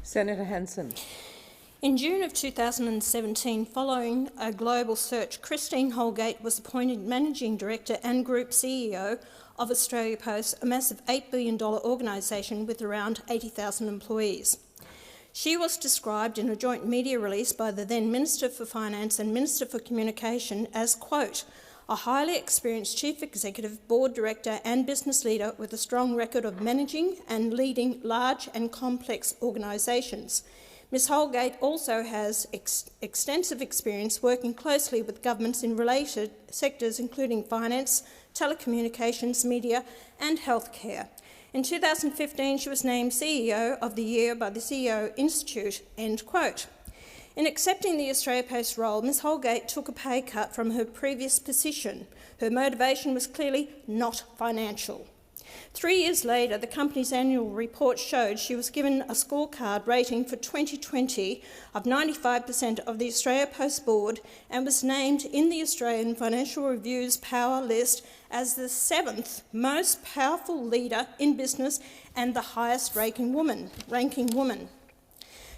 Senator Hanson. In June of 2017, following a global search, Christine Holgate was appointed Managing Director and Group CEO of Australia Post, a massive $8 billion organisation with around 80,000 employees. She was described in a joint media release by the then Minister for Finance and Minister for Communication as, quote, a highly experienced Chief Executive, Board Director and business leader with a strong record of managing and leading large and complex organisations. Ms Holgate also has extensive experience working closely with governments in related sectors including finance, telecommunications, media and healthcare. In 2015, she was named CEO of the Year by the CEO Institute, end quote. In accepting the Australia Post role, Ms Holgate took a pay cut from her previous position. Her motivation was clearly not financial. 3 years later, the company's annual report showed she was given a scorecard rating for 2020 of 95% of the Australia Post board and was named in the Australian Financial Review's Power list as the 7th most powerful leader in business and the highest ranking woman.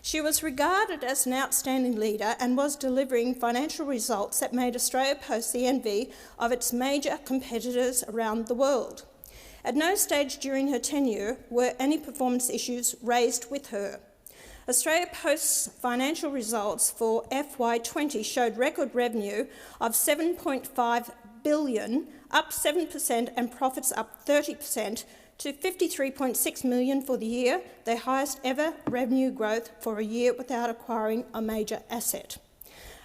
She was regarded as an outstanding leader and was delivering financial results that made Australia Post the envy of its major competitors around the world. At no stage during her tenure were any performance issues raised with her. Australia Post's financial results for FY20 showed record revenue of $7.5 billion, up 7%, and profits up 30% to $53.6 million for the year, their highest ever revenue growth for a year without acquiring a major asset.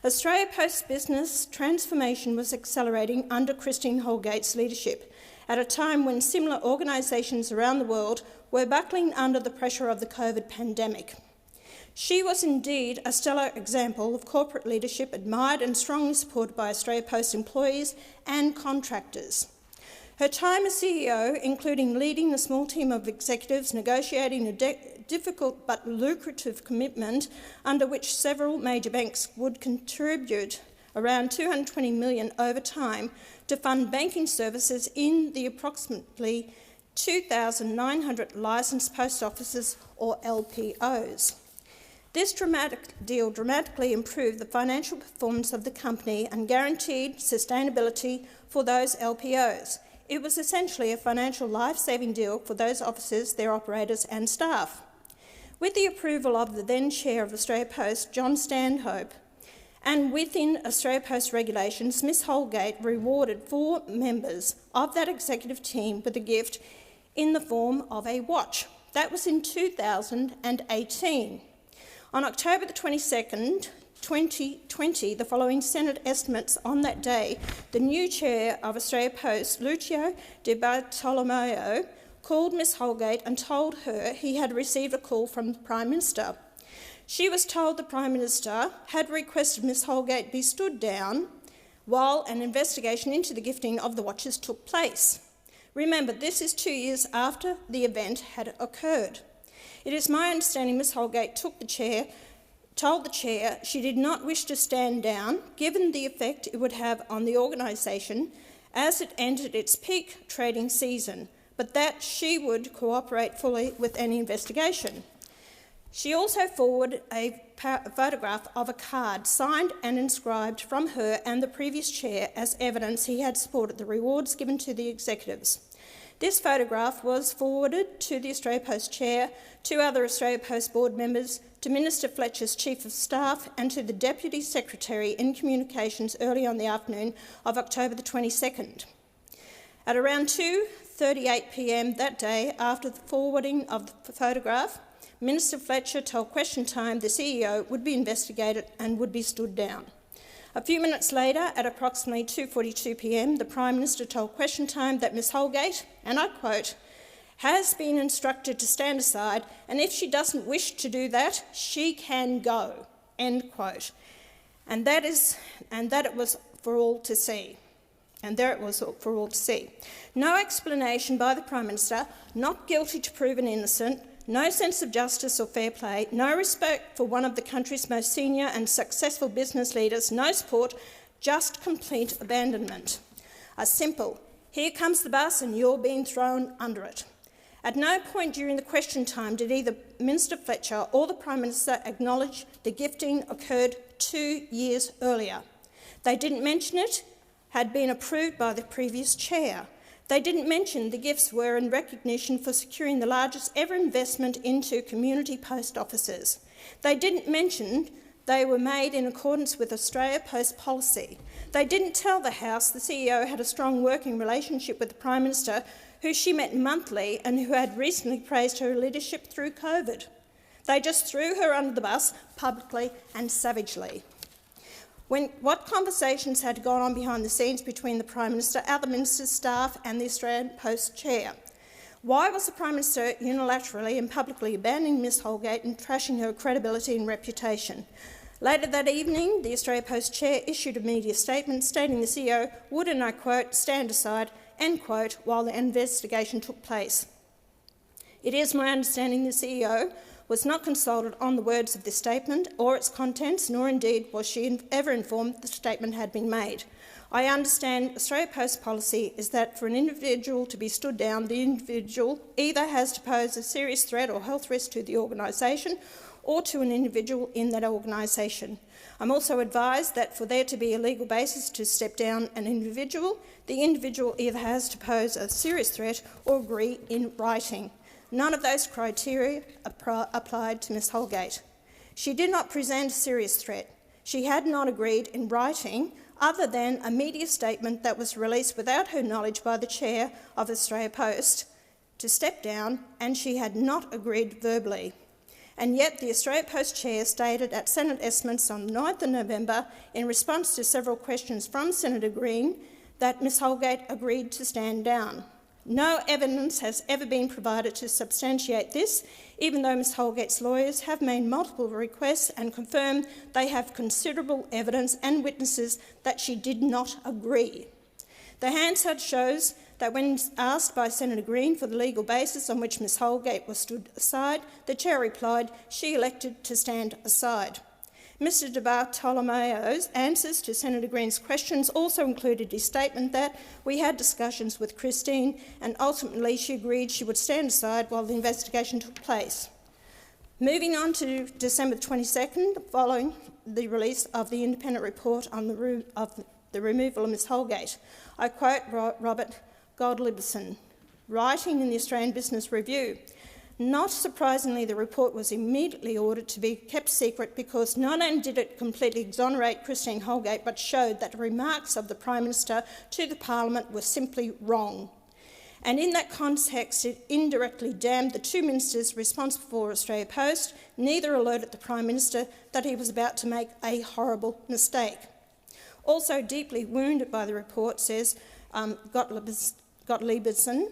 Australia Post's business transformation was accelerating under Christine Holgate's leadership, at a time when similar organisations around the world were buckling under the pressure of the COVID pandemic. She was indeed a stellar example of corporate leadership, admired and strongly supported by Australia Post employees and contractors. Her time as CEO, including leading a small team of executives negotiating a difficult but lucrative commitment under which several major banks would contribute around $220 million over time to fund banking services in the approximately 2,900 licensed post offices, or LPOs. This deal dramatically improved the financial performance of the company and guaranteed sustainability for those LPOs. It was essentially a financial life-saving deal for those offices, their operators and staff. With the approval of the then Chair of Australia Post, John Stanhope, and within Australia Post regulations, Ms Holgate rewarded 4 members of that executive team with a gift in the form of a watch. That was in 2018. On October the 22nd, 2020, the following Senate estimates on that day, the new Chair of Australia Post, Lucio Di Bartolomeo, called Ms Holgate and told her he had received a call from the Prime Minister. She was told the Prime Minister had requested Ms Holgate be stood down while an investigation into the gifting of the watches took place. Remember, this is 2 years after the event had occurred. It is my understanding Ms Holgate told the Chair she did not wish to stand down, given the effect it would have on the organisation as it entered its peak trading season, but that she would cooperate fully with any investigation. She also forwarded a photograph of a card signed and inscribed from her and the previous chair as evidence he had supported the rewards given to the executives. This photograph was forwarded to the Australia Post chair, 2 other Australia Post board members, to Minister Fletcher's Chief of Staff and to the Deputy Secretary in Communications early on the afternoon of October the 22nd. At around 2:38 p.m. that day, after the forwarding of the photograph, Minister Fletcher told Question Time the CEO would be investigated and would be stood down. A few minutes later, at approximately 2:42 p.m, the Prime Minister told Question Time that Ms Holgate, and I quote, has been instructed to stand aside, and if she doesn't wish to do that, she can go, end quote. And that it was for all to see. And there it was for all to see. No explanation by the Prime Minister, not guilty to proven innocent, no sense of justice or fair play, no respect for one of the country's most senior and successful business leaders, no support, just complete abandonment. A simple, here comes the bus and you're being thrown under it. At no point during the question time did either Minister Fletcher or the Prime Minister acknowledge the gifting occurred 2 years earlier. They didn't mention it had been approved by the previous chair. They didn't mention the gifts were in recognition for securing the largest ever investment into community post offices. They didn't mention they were made in accordance with Australia Post policy. They didn't tell the House the CEO had a strong working relationship with the Prime Minister, who she met monthly and who had recently praised her leadership through COVID. They just threw her under the bus publicly and savagely. What conversations had gone on behind the scenes between the Prime Minister, other ministers, staff and the Australian Post chair? Why was the Prime Minister unilaterally and publicly abandoning Ms Holgate and trashing her credibility and reputation? Later that evening, the Australia Post chair issued a media statement stating the CEO would, and I quote, stand aside, end quote, while the investigation took place. It is my understanding the CEO was not consulted on the words of this statement or its contents, nor indeed was she ever informed the statement had been made. I understand Australia Post policy is that for an individual to be stood down, the individual either has to pose a serious threat or health risk to the organisation or to an individual in that organisation. I'm also advised that for there to be a legal basis to step down an individual, the individual either has to pose a serious threat or agree in writing. None of those criteria applied to Ms Holgate. She did not present a serious threat. She had not agreed in writing other than a media statement that was released without her knowledge by the chair of Australia Post to step down, and she had not agreed verbally. And yet the Australia Post chair stated at Senate estimates on the 9th of November, in response to several questions from Senator Green, that Ms Holgate agreed to stand down. No evidence has ever been provided to substantiate this, even though Ms Holgate's lawyers have made multiple requests and confirmed they have considerable evidence and witnesses that she did not agree. The Hansard shows that when asked by Senator Green for the legal basis on which Ms Holgate was stood aside, the chair replied she elected to stand aside. Mr de Bartolomeo's answers to Senator Green's questions also included his statement that we had discussions with Christine and ultimately she agreed she would stand aside while the investigation took place. Moving on to December 22nd, following the release of the independent report on the removal of Ms Holgate, I quote Robert Godlibson, writing in the Australian Business Review, not surprisingly, the report was immediately ordered to be kept secret because not only did it completely exonerate Christine Holgate, but showed that the remarks of the Prime Minister to the Parliament were simply wrong. And in that context, it indirectly damned the two ministers responsible for Australia Post. Neither alerted the Prime Minister that he was about to make a horrible mistake. Also deeply wounded by the report, says Gottliebson,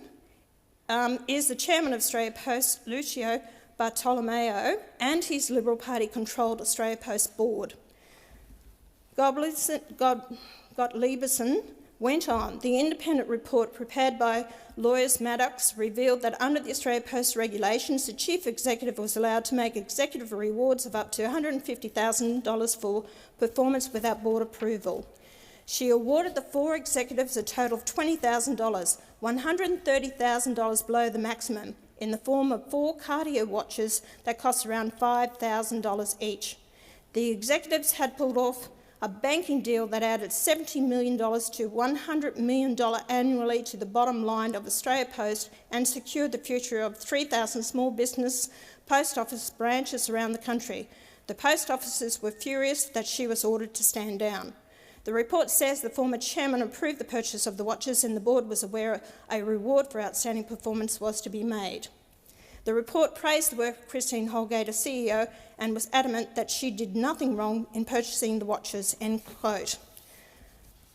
is the chairman of Australia Post, Lucio Bartolomeo, and his Liberal Party-controlled Australia Post board. Gottliebson went on, the independent report prepared by lawyers Maddox revealed that under the Australia Post regulations, the chief executive was allowed to make executive rewards of up to $150,000 for performance without board approval. She awarded the 4 executives a total of $20,000, $130,000 below the maximum, in the form of 4 Cartier watches that cost around $5,000 each. The executives had pulled off a banking deal that added $70 million to $100 million annually to the bottom line of Australia Post and secured the future of 3,000 small business post office branches around the country. The post offices were furious that she was ordered to stand down. The report says the former chairman approved the purchase of the watches and the board was aware a reward for outstanding performance was to be made. The report praised the work of Christine Holgate as CEO and was adamant that she did nothing wrong in purchasing the watches, end quote.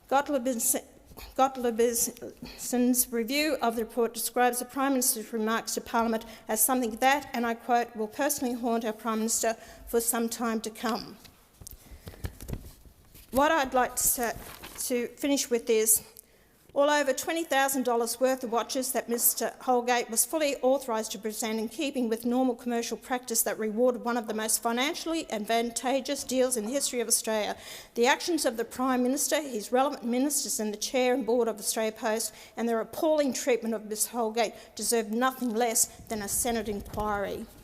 Gottliebson's review of the report describes the Prime Minister's remarks to Parliament as something that, and I quote, will personally haunt our Prime Minister for some time to come. What I'd like to finish with is, all over $20,000 worth of watches that Mr Holgate was fully authorised to present in keeping with normal commercial practice that rewarded one of the most financially advantageous deals in the history of Australia. The actions of the Prime Minister, his relevant ministers and the Chair and Board of Australia Post and their appalling treatment of Ms Holgate deserve nothing less than a Senate inquiry.